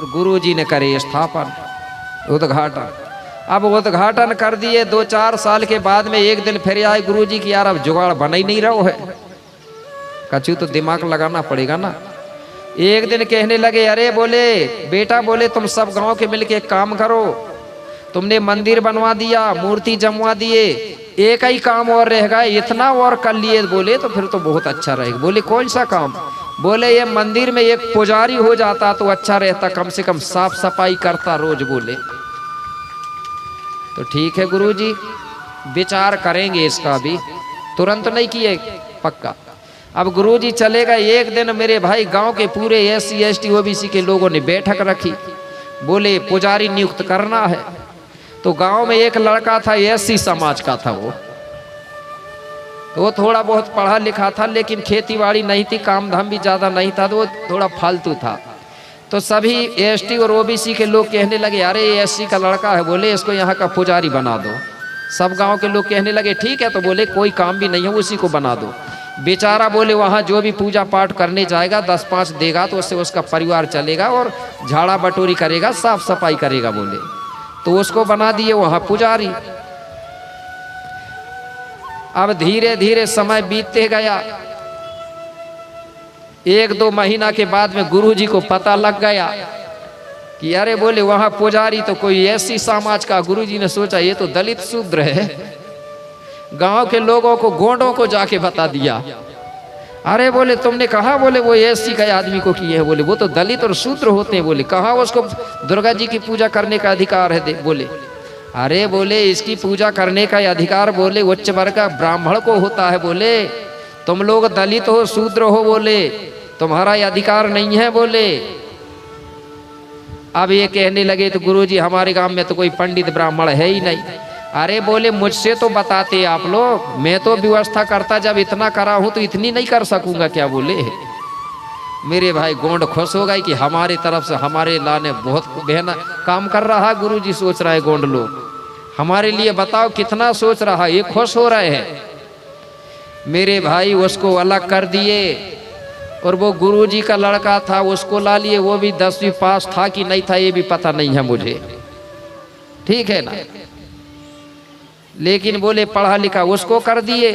और गुरुजी ने करे स्थापन, उद्घाटन। अब उद्घाटन कर दिए। 2-4 साल के बाद में एक दिन फिर आए गुरुजी की, यार अब जुगाड़ बना ही नहीं रहा है। कछु तो दिमाग लगाना पड़ेगा ना। एक दिन कहने लगे, अरे बोले बेटा, बोले तुम सब गांव के मिलके एक काम करो, तुमने मंदिर बनवा दिया, मूर्ति जमवा दिए, एक ही काम और रह गया, इतना और कर लिए बोले तो फिर तो बहुत अच्छा रहेगा। बोले कौन सा काम? बोले ये मंदिर में एक पुजारी हो जाता तो अच्छा रहता, कम से कम साफ सफाई करता रोज। बोले तो ठीक है गुरुजी, विचार करेंगे इसका भी, तुरंत नहीं किए, पक्का। अब गुरुजी चले गए। एक दिन मेरे भाई गांव के पूरे SC ST OBC के लोगों ने बैठक रखी। बोले पुजारी नियुक्त करना है। तो गांव में एक लड़का था, SC समाज का था वो थोड़ा बहुत पढ़ा लिखा था, लेकिन खेती बाड़ी नहीं थी, काम धाम भी ज़्यादा नहीं था, तो वो थोड़ा फालतू था। तो सभी ST और OBC के लोग कहने लगे, अरे ये SC का लड़का है, बोले इसको यहाँ का पुजारी बना दो। सब गांव के लोग कहने लगे ठीक है। तो बोले कोई काम भी नहीं है, उसी को बना दो। बेचारा बोले वहाँ जो भी पूजा पाठ करने जाएगा 10-5 देगा तो उससे उसका परिवार चलेगा, और झाड़ा बटोरी करेगा, साफ सफाई करेगा। बोले तो उसको बना दिए वहाँ पुजारी। अब धीरे धीरे समय बीतते गया। 1-2 महीना के बाद में गुरुजी को पता लग गया कि अरे बोले वहाँ पुजारी तो कोई SC समाज का। गुरुजी ने सोचा ये तो दलित शूद्र है। गांव के लोगों को, गोंडों को जाके बता दिया। अरे बोले तुमने कहा? बोले वो SC का आदमी को किए हैं। बोले वो तो दलित और शूद्र होते हैं। बोले कहा उसको दुर्गा जी की पूजा करने का अधिकार है? बोले अरे बोले इसकी पूजा करने का अधिकार बोले उच्च वर्ग का ब्राह्मण को होता है। बोले तुम लोग दलित हो, शूद्र हो, बोले तुम्हारा ये अधिकार नहीं है। बोले अब ये कहने लगे तो गुरुजी हमारे गांव में तो कोई पंडित ब्राह्मण है ही नहीं। अरे बोले मुझसे तो बताते आप लोग, मैं तो व्यवस्था करता, जब इतना करा हूं तो इतनी नहीं कर सकूंगा क्या? बोले मेरे भाई गोंड खुश हो गए कि हमारे तरफ से हमारे लाने बहुत बहना काम कर रहा है। गुरुजी सोच रहा है गोंड लोग हमारे लिए, बताओ कितना सोच रहा है, ये खुश हो रहे हैं। मेरे भाई उसको अलग कर दिए, और वो गुरुजी का लड़का था उसको ला लिए। वो भी 10वीं पास था कि नहीं था ये भी पता नहीं है मुझे, ठीक है ना, लेकिन बोले पढ़ा लिखा, उसको कर दिए।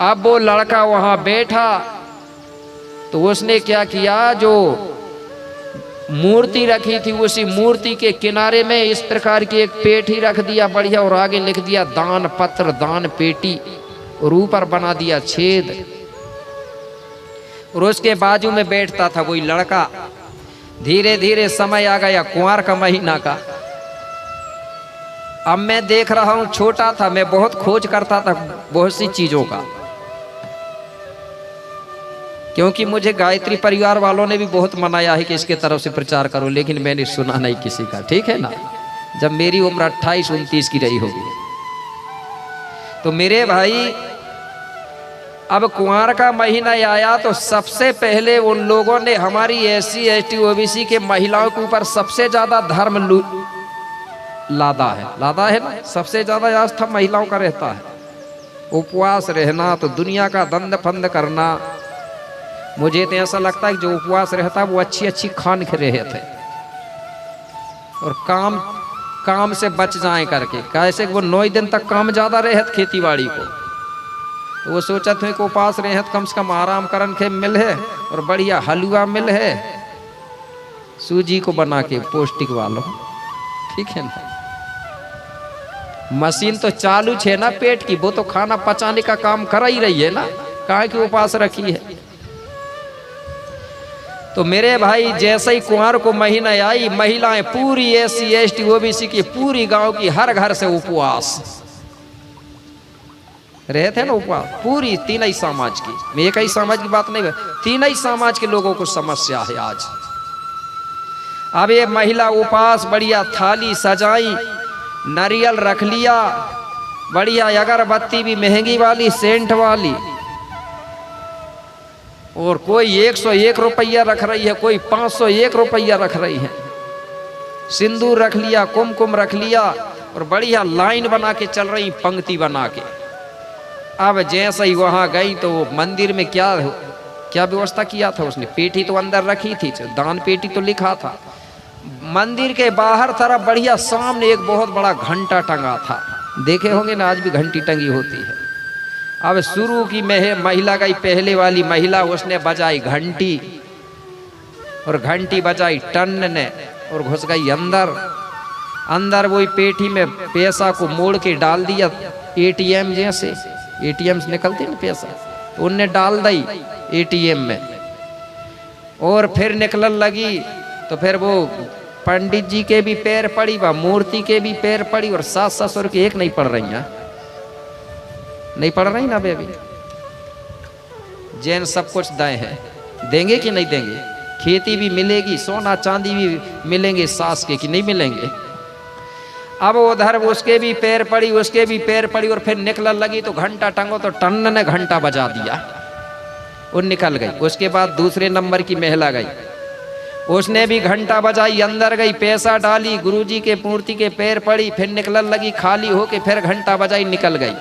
अब वो लड़का वहां बैठा तो उसने क्या किया, जो मूर्ति रखी थी उसी मूर्ति के किनारे में इस प्रकार की एक पेटी रख दिया बढ़िया, और आगे लिख दिया दान पत्र, दान पेटी, और ऊपर बना दिया छेद। और उसके बाजू में बैठता था वही लड़का। धीरे धीरे समय आ गया कुंवार का महीना का। अब मैं देख रहा हूं, छोटा था मैं, बहुत खोज करता था बहुत सी चीजों का, क्योंकि मुझे गायत्री परिवार वालों ने भी बहुत मनाया है कि इसके तरफ से प्रचार करो, लेकिन मैंने सुना नहीं किसी का, ठीक है ना। जब मेरी उम्र 28-29 की रही होगी तो मेरे भाई अब कुंवार का महीना आया तो सबसे पहले उन लोगों ने हमारी SC ST OBC के महिलाओं के ऊपर सबसे ज्यादा धर्म लादा है ना, सबसे ज्यादा आस्था महिलाओं का रहता है। उपवास रहना तो दुनिया का दंड फंद करना। मुझे तो ऐसा लगता है कि जो उपवास रहता है वो अच्छी खान खे रहे थे, और काम से बच जाए करके, कैसे वो 9 दिन तक काम ज्यादा रहे खेती बाड़ी को, तो वो सोचा थे कि उपास रहे कम से कम आराम करन के मिल है, और बढ़िया हलवा मिल है सूजी को बना के पौष्टिक वालों, ठीक है ना। मशीन तो चालू है ना पेट की, वो तो खाना पचाने का काम कर ही रही है ना, काहे की उपास रखी है। तो मेरे भाई जैसे ही कुंवार को महीना आई, महिलाएं पूरी SC ST OBC की पूरी गांव की हर घर से उपवास रहे थे ना, उपवास पूरी 3 समाज की, मैं एक ही समाज की बात नहीं, 3 समाज के लोगों को समस्या है आज। अब ये महिला उपवास, बढ़िया थाली सजाई, नारियल रख लिया, बढ़िया अगरबत्ती भी महंगी वाली, सेंट वाली, और कोई 101 रुपया रख रही है, कोई 501 रुपया रख रही है, सिंदूर रख लिया, कुमकुम रख लिया, और बढ़िया लाइन बना के चल रही, पंक्ति बना के। अब जैसे ही वहां गई तो मंदिर में क्या क्या व्यवस्था किया था उसने? पेटी तो अंदर रखी थी, दान पेटी तो लिखा था। मंदिर के बाहर तरफ बढ़िया सामने एक बहुत बड़ा घंटा टंगा था, देखे होंगे ना, आज भी घंटी टंगी होती है। अब शुरू की महिला गई, पहले वाली महिला, उसने बजाई घंटी और घंटी बजाई टन ने और घुस गई अंदर। अंदर वही पेटी में पैसा को मोड़ के डाल दिया, एटीएम जैसे, एटीएम से निकलते ना पैसा, तो उनने डाल दी एटीएम में और फिर निकलन लगी। तो फिर वो पंडित जी के भी पैर पड़ी, वह मूर्ति के भी पैर पड़ी, और सास ससुर की एक नहीं पड़ रही हैं, नहीं पड़ रही ना बेबी। जैन सब कुछ दाएं हैं, देंगे कि नहीं देंगे? खेती भी मिलेगी, सोना चांदी भी मिलेंगे सास के, कि नहीं मिलेंगे? अब उधर उसके भी पैर पड़ी, उसके भी पैर पड़ी, और फिर निकलने लगी तो घंटा टंगो, तो टन ने घंटा बजा दिया, वो निकल गई। उसके बाद दूसरे नंबर की महिला गई, उसने भी घंटा बजाई, अंदर गई, पैसा डाली, गुरुजी के मूर्ति के पैर पड़ी, फिर निकलने लगी, खाली होके फिर घंटा बजाई, निकल गई।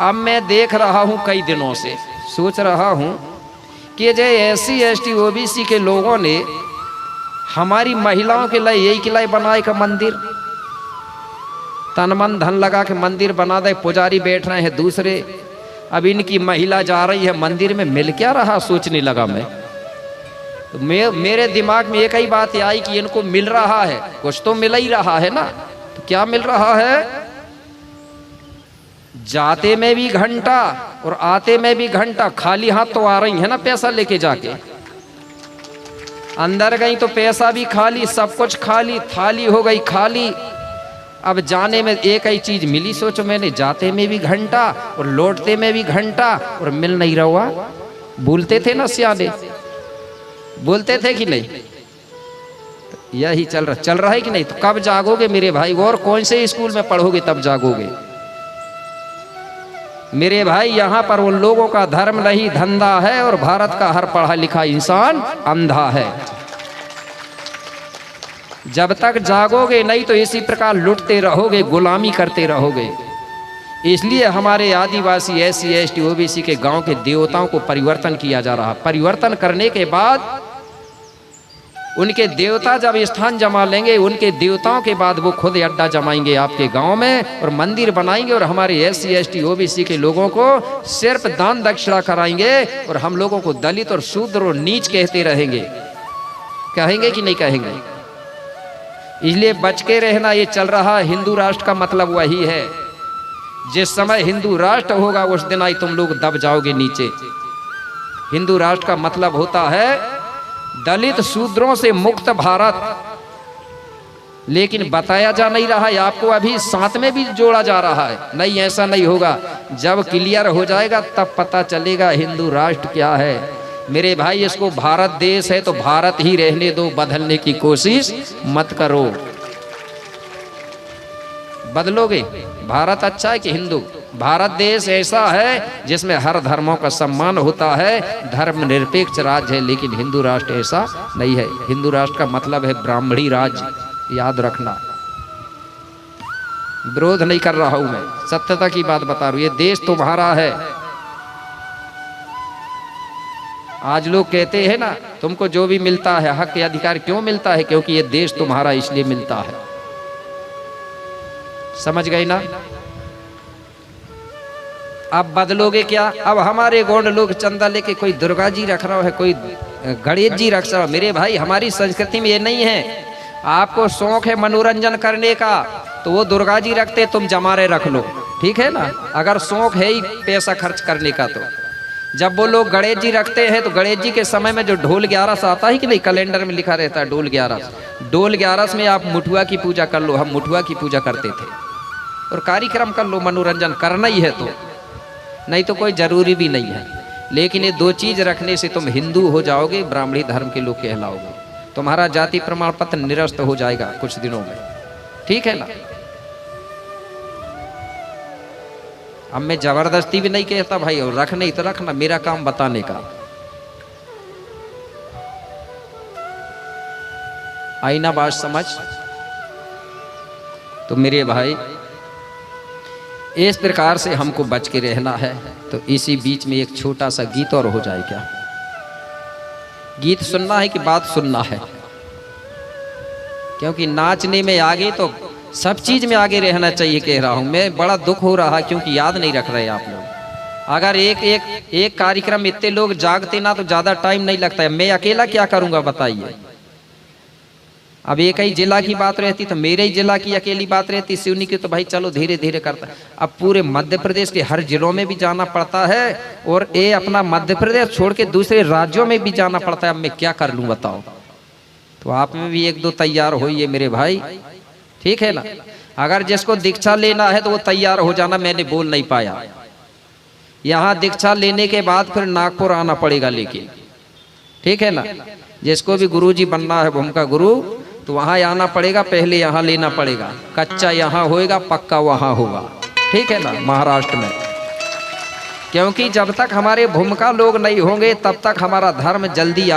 अब मैं देख रहा हूं कई दिनों से, सोच रहा हूं कि जो SC ST OBC के लोगों ने हमारी महिलाओं के लिए यही के लिए बनाए का मंदिर, तन मन धन लगा के मंदिर बना दे, पुजारी बैठ रहे हैं दूसरे, अब इनकी महिला जा रही है मंदिर में, मिल क्या रहा? सोचने लगा मैं, तो मेरे दिमाग में एक ही बात आई कि इनको मिल रहा है, कुछ तो मिल ही रहा है ना। तो क्या मिल रहा है? जाते में भी घंटा और आते में भी घंटा, खाली हाथ तो आ रही है ना पैसा लेके जाके, अंदर गई तो पैसा भी खाली, सब कुछ खाली, थाली हो गई खाली। अब जाने में एक ही चीज मिली, सोचो मैंने, जाते में भी घंटा और लौटते में भी घंटा, और मिल नहीं रहा। बोलते थे ना सियाने, बोलते थे कि नहीं? तो यही चल रहा है कि नहीं? तो कब जागोगे मेरे भाई? और कौन से स्कूल में पढ़ोगे तब जागोगे मेरे भाई? यहाँ पर उन लोगों का धर्म नहीं धंधा है, और भारत का हर पढ़ा लिखा इंसान अंधा है। जब तक जागोगे नहीं तो इसी प्रकार लुटते रहोगे, गुलामी करते रहोगे। इसलिए हमारे आदिवासी SC ST OBC के गांव के देवताओं को परिवर्तन किया जा रहा। परिवर्तन करने के बाद उनके देवता जब स्थान जमा लेंगे, उनके देवताओं के बाद वो खुद अड्डा जमाएंगे आपके गांव में और मंदिर बनाएंगे, और हमारे SC ST OBC के लोगों को सिर्फ दान दक्षिणा कराएंगे, और हम लोगों को दलित और शूद्र और नीच कहते रहेंगे। कहेंगे कि नहीं कहेंगे? इसलिए बच के रहना। ये चल रहा हिंदू राष्ट्र का मतलब वही है। जिस समय हिंदू राष्ट्र होगा उस दिन आई तुम लोग दब जाओगे नीचे। हिंदू राष्ट्र का मतलब होता है दलित शूद्रों से मुक्त भारत, लेकिन बताया जा नहीं रहा है आपको, अभी साथ में भी जोड़ा जा रहा है। नहीं, ऐसा नहीं होगा। जब क्लियर हो जाएगा तब पता चलेगा हिंदू राष्ट्र क्या है। मेरे भाई, इसको भारत देश है तो भारत ही रहने दो, बदलने की कोशिश मत करो। बदलोगे? भारत अच्छा है कि हिंदू? भारत देश ऐसा है जिसमें हर धर्मों का सम्मान होता है, धर्मनिरपेक्ष राज्य है, लेकिन हिंदू राष्ट्र ऐसा नहीं है। हिंदू राष्ट्र का मतलब है ब्राह्मणी राज्य, याद रखना। विरोध नहीं कर रहा हूं मैं, सत्यता की बात बता रहा हूं। ये देश तुम्हारा है। आज लोग कहते हैं ना तुमको जो भी मिलता है हक या अधिकार, क्यों मिलता है? क्योंकि ये देश तुम्हारा, इसलिए मिलता है। समझ गए ना? अब बदलोगे क्या? अब हमारे गौंड लोग चंदा लेके कोई दुर्गा जी रख रहा है, कोई गणेश जी रख रहा है। मेरे भाई, हमारी संस्कृति में ये नहीं है। आपको शौक है मनोरंजन करने का तो वो दुर्गा जी रखते, तुम जमारे रख लो, ठीक है ना? अगर शौक है ही पैसा खर्च करने का तो जब वो लोग गणेश जी रखते हैं तो गणेश जी के समय में जो ढोल 11 आता है कि नहीं, कैलेंडर में लिखा रहता है ढोल 11। ढोल 11 में आप मुठुआ की पूजा कर लो। हम मुठुआ की पूजा करते थे, और कार्यक्रम कर लो, मनोरंजन करना ही है तो, नहीं तो कोई जरूरी भी नहीं है। लेकिन ये दो चीज रखने से तुम हिंदू हो जाओगे, ब्राह्मणी धर्म के लोग कहलाओगे। तुम्हारा जाति प्रमाण पत्र निरस्त हो जाएगा कुछ दिनों में, ठीक है ना? अब मैं जबरदस्ती भी नहीं कहता भाई, और रख नहीं तो रखना, मेरा काम बताने का। आई ना बात समझ? तो मेरे भाई, इस प्रकार से हमको बच के रहना है। तो इसी बीच में एक छोटा सा गीत और हो जाए क्या? गीत सुनना है कि बात सुनना है? क्योंकि नाचने में आगे तो सब चीज में आगे रहना चाहिए कह रहा हूं मैं। बड़ा दुख हो रहा क्योंकि याद नहीं रख रहे आप लोग। अगर एक कार्यक्रम इतने लोग जागते ना तो ज्यादा टाइम नहीं लगता है। मैं अकेला क्या करूंगा बताइए? अब एक ही जिला की बात रहती तो मेरे ही जिला की अकेली बात रहती, सिवनी की तो भाई चलो धीरे धीरे करता। अब पूरे मध्य प्रदेश के हर जिलों में भी जाना पड़ता है और ये अपना मध्य प्रदेश छोड़ के दूसरे राज्यों में भी जाना पड़ता है। अब मैं क्या कर लूं बताओ? तो आप में भी एक दो तैयार होइए मेरे भाई, ठीक है ना? अगर जिसको दीक्षा लेना है तो वो तैयार हो जाना। मैंने बोल नहीं पाया। यहाँ दीक्षा लेने के बाद फिर नागपुर आना पड़ेगा लेकिन, ठीक है ना? जिसको भी गुरुजी बनना है भूमि का गुरु तो वहाँ आना पड़ेगा। पहले यहाँ लेना पड़ेगा। कच्चा यहाँ होएगा, पक्का वहाँ होगा, ठीक है ना? महाराष्ट्र में। क्योंकि जब तक हमारे भूमि का लोग नहीं होंगे तब तक हमारा धर्म जल्दी